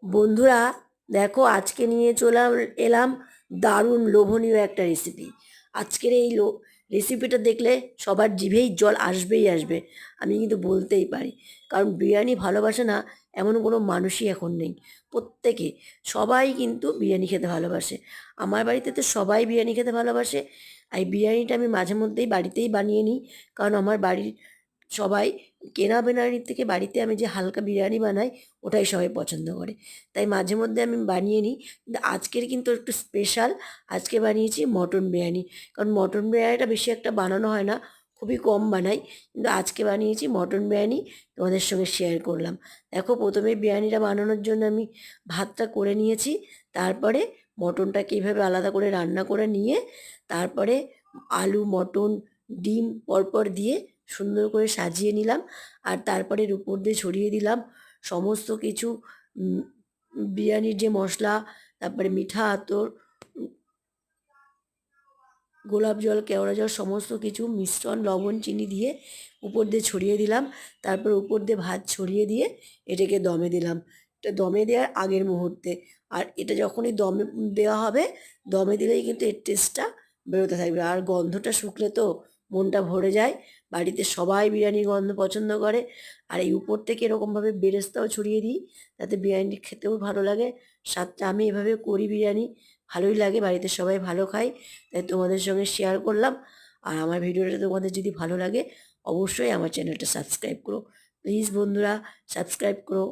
বন্ধুরা, দেখো আজকে নিয়ে এলাম দারুণ লোভনীয় একটা রেসিপি। আজকের এই রেসিপিটা দেখলে সবার জিভেই জল আসবেই আসবে, আমি কিন্তু বলতেই পারি। কারণ বিরিয়ানি ভালোবাসে না এমন কোনো মানুষই এখন নেই। প্রত্যেকে, সবাই কিন্তু বিরিয়ানি খেতে ভালোবাসে। আমার বাড়িতে তো সবাই বিরিয়ানি খেতে ভালোবাসে। আর এই বিরিয়ানিটা আমি মাঝে মধ্যেই বাড়িতেই বানিয়ে নিই, কারণ আমার বাড়ির সবাই কেনা বিরিয়ানির থেকে বাড়িতে আমি যে হালকা বিরিয়ানি বানাই ওটাই সবাই পছন্দ করে। তাই মাঝে মধ্যে আমি বানিয়ে নিই। কিন্তু আজকের কিন্তু একটু স্পেশাল। আজকে বানিয়েছি মটন বিরিয়ানি। কারণ মটন বিরিয়ানিটা বেশি একটা বানানো হয় না, খুবই কম বানাই। কিন্তু আজকে বানিয়েছি মটন বিরিয়ানি, তোমাদের সঙ্গে শেয়ার করলাম। দেখো, প্রথমে বিরিয়ানিটা বানানোর জন্য আমি ভাতটা করে নিয়েছি। তারপরে মটনটাকে এইভাবে আলাদা করে রান্না করে নিয়ে, তারপরে আলু, মটন, ডিম পরপর দিয়ে সুন্দর করে সাজিয়ে নিলাম। আর তারপরে এর উপর দিয়ে ছড়িয়ে দিলাম সমস্ত কিছু, উম, বিরিয়ানির যে মশলা, তারপরে মিঠা আতর, উম, গোলাপ জল, কেওড়া জল, সমস্ত কিছু মিশ্রণ, লবণ, চিনি দিয়ে উপর দিয়ে ছড়িয়ে দিলাম। তারপর উপর দিয়ে ভাত ছড়িয়ে দিয়ে এটাকে দমে দিলাম। এটা দমে দেওয়ার আগের মুহূর্তে। আর এটা যখনই দমে দেওয়া হবে, দমে দিলেই কিন্তু এর টেস্টটা বেরোতে থাকবে। আর গন্ধটা শুকলে তো মনটা ভরে যায়। বাড়িতে সবাই বিরিয়ানির গন্ধ পছন্দ করে। আর এই উপর থেকে এরকমভাবে বেরেস্তাও ছড়িয়ে দিই, তাতে বিরিয়ানি খেতেও ভালো লাগে। স্বাদটা আমি এভাবে করি বিরিয়ানি, ভালোই লাগে, বাড়িতে সবাই ভালো খায়। তাই তোমাদের সঙ্গে শেয়ার করলাম। আর আমার ভিডিওটা তোমাদের যদি ভালো লাগে, অবশ্যই আমার চ্যানেলটা সাবস্ক্রাইব করো। প্লিজ বন্ধুরা, সাবস্ক্রাইব করো।